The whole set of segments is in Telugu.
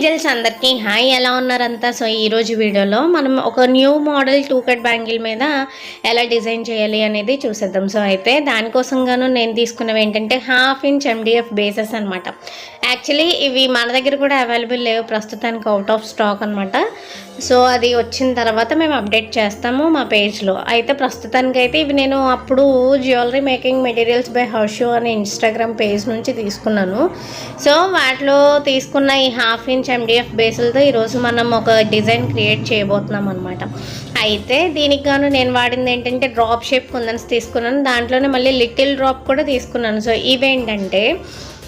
ఏంజల్స్ అందరికీ హాయ్, ఎలా ఉన్నారంతా? సో ఈరోజు వీడియోలో మనం ఒక న్యూ మోడల్ 2 కట్ బ్యాంగిల్ మీద ఎలా డిజైన్ చేయాలి అనేది చూసేద్దాం. సో అయితే దానికోసంగాను నేను తీసుకున్నవి ఏంటంటే 1/2 ఇంచ్ MDF బేసెస్ అనమాట. యాక్చువల్లీ ఇవి మన దగ్గర కూడా అవైలబుల్ లేవు ప్రస్తుతానికి, అవుట్ ఆఫ్ స్టాక్ అనమాట. సో అది వచ్చిన తర్వాత మేము అప్డేట్ చేస్తాము మా పేజ్లో. అయితే ప్రస్తుతానికి అయితే ఇవి నేను అప్పుడు jewellery making materials by Harshu అనే ఇన్స్టాగ్రామ్ పేజ్ నుంచి తీసుకున్నాను. సో వాటిలో తీసుకున్న ఈ 1/2 ఇంచ్ MDF బేసులతో ఈరోజు మనం ఒక డిజైన్ క్రియేట్ చేయబోతున్నాం అనమాట. అయితే దీనికి గాను నేను వాడింది ఏంటంటే డ్రాప్ షేప్ కుందన్స్ తీసుకున్నాను, దాంట్లోనే మళ్ళీ లిటిల్ డ్రాప్ కూడా తీసుకున్నాను. సో ఇవేంటంటే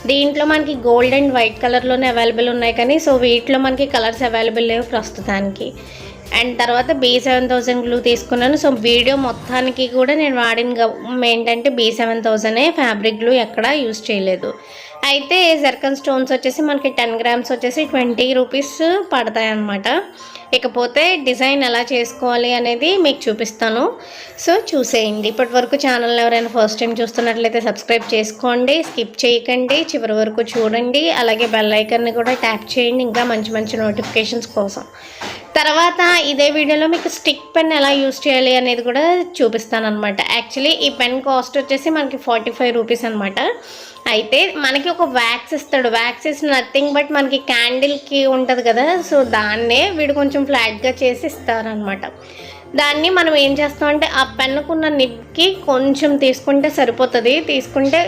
దీంట్లో మనకి గోల్డ్ అండ్ వైట్ కలర్లోనే అవైలబుల్ ఉన్నాయి, కానీ సో వీటిలో మనకి కలర్స్ అవైలబుల్ లేవు ప్రస్తుతానికి. అండ్ తర్వాత B7000 గ్లూ తీసుకున్నాను. సో వీడియో మొత్తానికి కూడా నేను వాడిన ఏంటంటే B7000 ఫ్యాబ్రిక్ గ్లూ ఎక్కడా యూజ్ చేయలేదు. అయితే జర్కన్ స్టోన్స్ వచ్చేసి మనకి 10 గ్రామ్స్ వచ్చేసి 20 రూపీస్ పడతాయి అన్నమాట. ఇకపోతే డిజైన్ ఎలా చేసుకోవాలి అనేది మీకు చూపిస్తాను. సో చూసేయండి. ఇప్పటి వరకు ఛానల్ ఎవరైనా ఫస్ట్ టైం చూస్తున్నట్లయితే సబ్స్క్రైబ్ చేసుకోండి, స్కిప్ చేయకండి, చివరి వరకు చూడండి. అలాగే బెల్ ఐకాన్ని కూడా ట్యాప్ చేయండి ఇంకా మంచి మంచి నోటిఫికేషన్స్ కోసం. తర్వాత ఇదే వీడియోలో మీకు స్టిక్ పెన్ ఎలా యూజ్ చేయాలి అనేది కూడా చూపిస్తాను అనమాట. యాక్చువల్లీ ఈ పెన్ కాస్ట్ వచ్చేసి మనకి 45 రూపీస్ అనమాట. అయితే మనకి ఒక వ్యాక్స్ ఇస్తాడు. వ్యాక్స్ ఇస్ నథింగ్ బట్ మనకి క్యాండిల్కి ఉంటుంది కదా, సో దాన్నే వీడు కొంచెం ఫ్లాట్గా చేసి ఇస్తారనమాట. దాన్ని మనం ఏం చేస్తామంటే ఆ పెన్నుకున్న నిబ్కి కొంచెం తీసుకుంటే సరిపోతుంది. తీసుకుంటే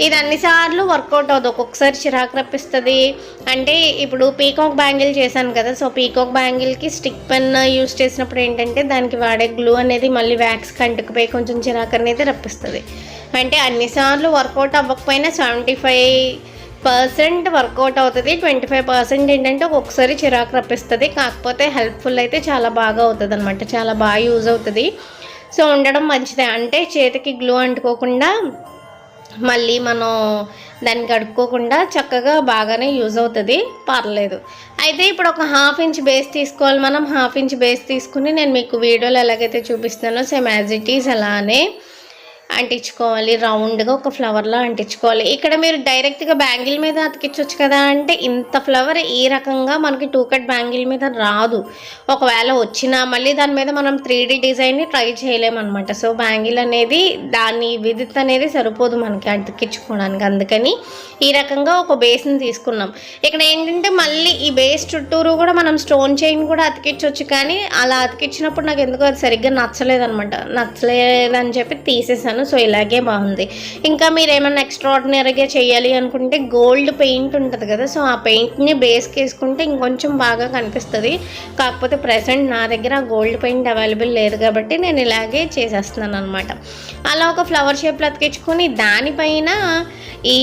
ఇది అన్నిసార్లు వర్కౌట్ అవుతుంది, ఒక్కొక్కసారి చిరాకు రప్పిస్తుంది. అంటే ఇప్పుడు పీకాక్ బ్యాంగిల్ చేశాను కదా, సో పీకాక్ బ్యాంగిల్కి స్టిక్ పెన్ యూజ్ చేసినప్పుడు ఏంటంటే దానికి వాడే గ్లూ అనేది మళ్ళీ వ్యాక్స్ కంటుకుపోయి కొంచెం చిరాకు అనేది రప్పిస్తుంది. అంటే అన్నిసార్లు వర్కౌట్ అవ్వకపోయినా 75% వర్కౌట్ అవుతుంది, 25% ఏంటంటే ఒక్కొక్కసారి చిరాకు రప్పిస్తుంది. కాకపోతే హెల్ప్ఫుల్ అయితే చాలా బాగా అవుతుంది అనమాట, చాలా బాగా యూజ్ అవుతుంది. సో ఉండడం మంచిదే, అంటే చేతికి గ్లూ అంటుకోకుండా మళ్ళీ మనం దాన్ని కడుక్కోకుండా చక్కగా బాగానే యూజ్ అవుతుంది, పర్లేదు. అయితే ఇప్పుడు ఒక 1/2 ఇంచ్ బేస్ తీసుకోవాలి మనం. 1/2 ఇంచ్ బేస్ తీసుకుని నేను మీకు వీడియోలో ఎలాగైతే చూపిస్తానో సేమ్ యాజ్ ఇట్ ఈజ్ అలానే అంటించుకోవాలి. రౌండ్గా ఒక ఫ్లవర్లా అంటించుకోవాలి. ఇక్కడ మీరు డైరెక్ట్గా బ్యాంగిల్ మీద అతికించవచ్చు కదా అంటే ఇంత ఫ్లవర్ ఈ రకంగా మనకి 2 కట్ బ్యాంగిల్ మీద రాదు. ఒకవేళ వచ్చినా మళ్ళీ దాని మీద మనం 3D డిజైన్ని ట్రై చేయలేమన్నమాట. సో బ్యాంగిల్ అనేది దాని విడ్త్ అనేది సరిపోదు మనకి అతికించుకోవడానికి, అందుకని ఈ రకంగా ఒక బేస్ని తీసుకున్నాం. ఇక్కడ ఏంటంటే మళ్ళీ ఈ బేస్ చుట్టూరు కూడా మనం స్టోన్ చైన్ కూడా అతికించవచ్చు, కానీ అలా అతికించినప్పుడు నాకు ఎందుకో అది సరిగ్గా నచ్చలేదనమాట. నచ్చలేదని చెప్పి తీసేసాను. సో ఇలాగే బాగుంది. ఇంకా మీరు ఏమైనా ఎక్స్ట్రాడినరీగా చేయాలి అనుకుంటే గోల్డ్ పెయింట్ ఉంటుంది కదా, సో ఆ పెయింట్ని బేస్కి వేసుకుంటే ఇంకొంచెం బాగా కనిపిస్తుంది. కాకపోతే ప్రజెంట్ నా దగ్గర గోల్డ్ పెయింట్ అవైలబుల్ లేదు కాబట్టి నేను ఇలాగే చేసేస్తున్నాను అనమాట. అలా ఒక ఫ్లవర్ షేప్లో అతికించుకొని దానిపైన ఈ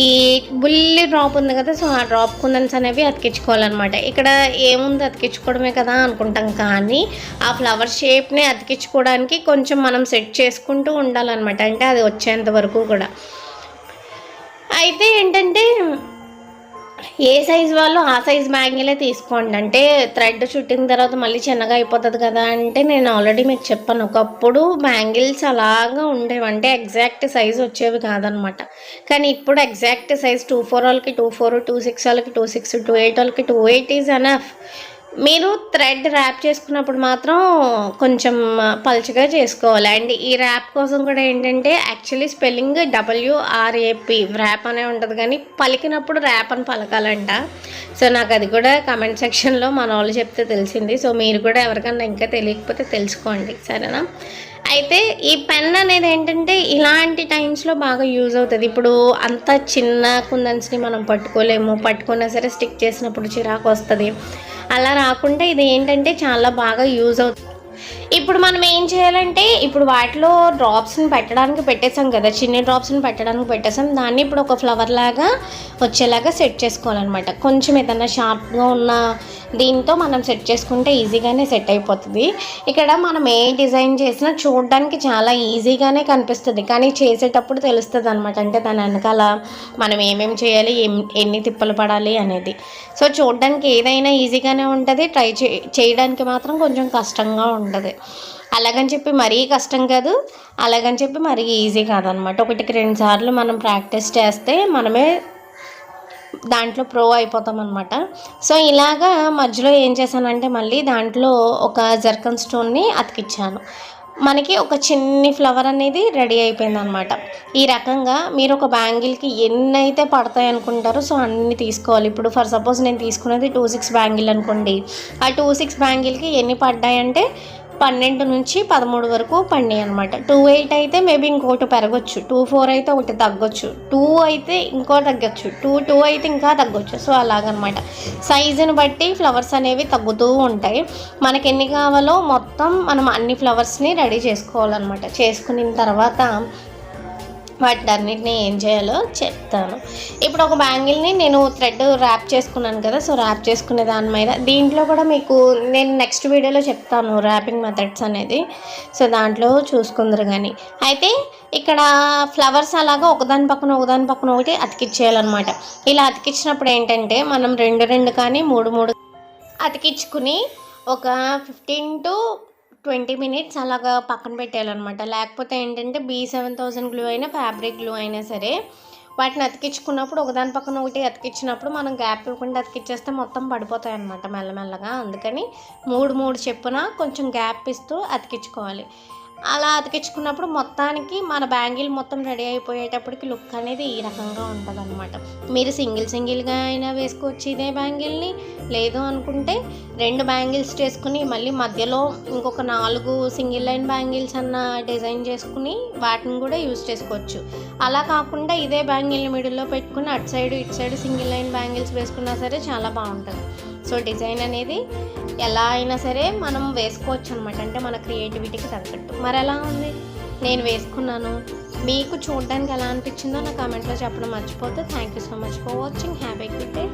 బుల్లి డ్రాప్ ఉంది కదా, సో ఆ డ్రాప్ కుందన్స్ అనేవి అతికించుకోవాలన్నమాట. ఇక్కడ ఏముంది అతికించుకోవడమే కదా అనుకుంటాం, కానీ ఆ ఫ్లవర్ షేప్ని అతికించుకోవడానికి కొంచెం మనం సెట్ చేసుకుంటూ ఉండాలన్నమాట, అంటే అది వచ్చేంత వరకు కూడా. అయితే ఏంటంటే ఏ సైజు వాళ్ళు ఆ సైజ్ బ్యాంగిలే తీసుకోండి. అంటే థ్రెడ్ చుట్టిన తర్వాత మళ్ళీ చిన్నగా అయిపోతుంది కదా అంటే నేను ఆల్రెడీ మీకు చెప్పాను, ఒకప్పుడు బ్యాంగిల్స్ అలాగా ఉండేవి, అంటే ఎగ్జాక్ట్ సైజ్ వచ్చేవి కాదనమాట. కానీ ఇప్పుడు ఎగ్జాక్ట్ సైజ్ 24 వాళ్ళకి 24, 26 వాళ్ళకి 26, 28 వాళ్ళకి 28 ఈజ్ ఎనఫ్. మీరు థ్రెడ్ ర్యాప్ చేసుకున్నప్పుడు మాత్రం కొంచెం పలుచగా చేసుకోవాలి. అండ్ ఈ ర్యాప్ కోసం కూడా ఏంటంటే యాక్చువల్లీ స్పెల్లింగ్ WRAP ర్యాప్ అనే ఉంటుంది, కానీ పలికినప్పుడు ర్యాప్ అని పలకాలంట. సో నాకు అది కూడా కమెంట్ సెక్షన్లో మన వాళ్ళు చెప్తే తెలిసింది. సో మీరు కూడా ఎవరికన్నా ఇంకా తెలియకపోతే తెలుసుకోండి, సరేనా? అయితే ఈ పెన్ అనేది ఏంటంటే ఇలాంటి టైమ్స్లో బాగా యూజ్ అవుతుంది. ఇప్పుడు అంత చిన్న కుందన్స్ని మనం పట్టుకోలేము, పట్టుకున్నా సరే స్టిక్ చేసినప్పుడు చిరాకు వస్తుంది. అలా రాకుండా ఇది ఏంటంటే చాలా బాగా యూజ్ అవుతుంది. ఇప్పుడు మనం ఏం చేయాలంటే ఇప్పుడు వాటిలో డ్రాప్స్ని పెట్టడానికి పెట్టేసాం కదా, చిన్న డ్రాప్స్ని పెట్టడానికి పెట్టేసాం, దాన్ని ఇప్పుడు ఒక ఫ్లవర్ లాగా వచ్చేలాగా సెట్ చేసుకోవాలన్నమాట. కొంచెం ఏదన్నా షార్ప్గా ఉన్న దీంతో మనం సెట్ చేసుకుంటే ఈజీగానే సెట్ అయిపోతుంది. ఇక్కడ మనం ఏ డిజైన్ చేసినా చూడడానికి చాలా ఈజీగానే కనిపిస్తుంది, కానీ చేసేటప్పుడు తెలుస్తుంది అనమాట. అంటే దాని వెనకాల మనం ఏమేమి చేయాలి, ఎన్ని తిప్పలు పడాలి అనేది. సో చూడడానికి ఏదైనా ఈజీగానే ఉంటుంది, ట్రై చేయడానికి మాత్రం కొంచెం కష్టంగా ఉంటుంది. అలాగని చెప్పి మరీ కష్టం కాదు, అలాగని చెప్పి మరీ ఈజీ కాదనమాట. 1-2 సార్లు మనం ప్రాక్టీస్ చేస్తే మనమే దాంట్లో ప్రో అయిపోతాం అనమాట. సో ఇలాగా మధ్యలో ఏం చేశానంటే మళ్ళీ దాంట్లో ఒక జర్కన్ స్టోన్ని అతికిచ్చాను. మనకి ఒక చిన్ని ఫ్లవర్ అనేది రెడీ అయిపోయింది అనమాట. ఈ రకంగా మీరు ఒక బ్యాంగిల్కి ఎన్నైతే పడతాయి అనుకుంటారో సో అన్ని తీసుకోవాలి. ఇప్పుడు ఫర్ సపోజ్ నేను తీసుకున్నది 2-6 బ్యాంగిల్ అనుకోండి. ఆ 2-6 బ్యాంగిల్కి ఎన్ని పడ్డాయంటే 12 నుంచి 13 వరకు పడినాయి అనమాట. 2-8 అయితే మేబీ ఇంకోటి పెరగచ్చు, 2-4 అయితే ఒకటి తగ్గొచ్చు, 2 అయితే ఇంకో తగ్గచ్చు, 2-2 అయితే ఇంకా తగ్గొచ్చు. సో అలాగనమాట సైజుని బట్టి ఫ్లవర్స్ అనేవి తగ్గుతూ ఉంటాయి. మనకి ఎన్ని కావాలో మొత్తం మనం అన్ని ఫ్లవర్స్ని రెడీ చేసుకోవాలన్నమాట. చేసుకున్న తర్వాత వాటిన్నిటిని ఏం చేయాలో చెప్తాను. ఇప్పుడు ఒక బ్యాంగిల్ని నేను థ్రెడ్ ర్యాప్ చేసుకున్నాను కదా, సో ర్యాప్ చేసుకునే దాని మీద దీంట్లో కూడా మీకు నేను నెక్స్ట్ వీడియోలో చెప్తాను ర్యాపింగ్ మెథడ్స్ అనేది. సో దాంట్లో చూసుకుందరు. కానీ అయితే ఇక్కడ ఫ్లవర్స్ అలాగా ఒకదాని పక్కన ఒకటి అతికిచ్చేయాలన్నమాట. ఇలా అతికించినప్పుడు ఏంటంటే మనం 2 కానీ 3 అతికించుకుని ఒక 15 to 20 minutes అలాగా పక్కన పెట్టేయాలన్నమాట. లేకపోతే ఏంటంటే B7000 గ్లూ అయినా ఫ్యాబ్రిక్ గ్లూ అయినా సరే వాటిని అతికించుకున్నప్పుడు ఒకదాని పక్కన ఒకటి అతికించినప్పుడు మనం గ్యాప్ ఇవ్వకుండా అతికిచ్చేస్తే మొత్తం పడిపోతాయి అన్నమాట మెల్లమెల్లగా. అందుకని 3 చెప్పున కొంచెం గ్యాప్ ఇస్తూ అతికించుకోవాలి. అలా అతికించుకున్నప్పుడు మొత్తానికి మన బ్యాంగిల్ మొత్తం రెడీ అయిపోయేటప్పటికి లుక్ అనేది ఈ రకంగా ఉంటుంది అనమాట. మీరు సింగిల్గా అయినా వేసుకోవచ్చు ఇదే బ్యాంగిల్ని. లేదు అనుకుంటే 2 బ్యాంగిల్స్ చేసుకుని మళ్ళీ మధ్యలో ఇంకొక 4 సింగిల్ లైన్ బ్యాంగిల్స్ అన్న డిజైన్ చేసుకుని వాటిని కూడా యూజ్ చేసుకోవచ్చు. అలా కాకుండా ఇదే బ్యాంగిల్ని మిడిల్లో పెట్టుకుని అటు సైడ్ సింగిల్ లైన్ బ్యాంగిల్స్ వేసుకున్నా సరే చాలా బాగుంటుంది. సో డిజైన్ అనేది ఎలా అయినా సరే మనం వేసుకోవచ్చు అనమాట. అంటే మన క్రియేటివిటీకి తగ్గట్టు. మరి ఎలా ఉంది, నేను వేసుకున్నాను, మీకు చూడడానికి ఎలా అనిపించిందో నా కామెంట్లో చెప్పడం మర్చిపోతే. Thank you so much for watching. Have a good day.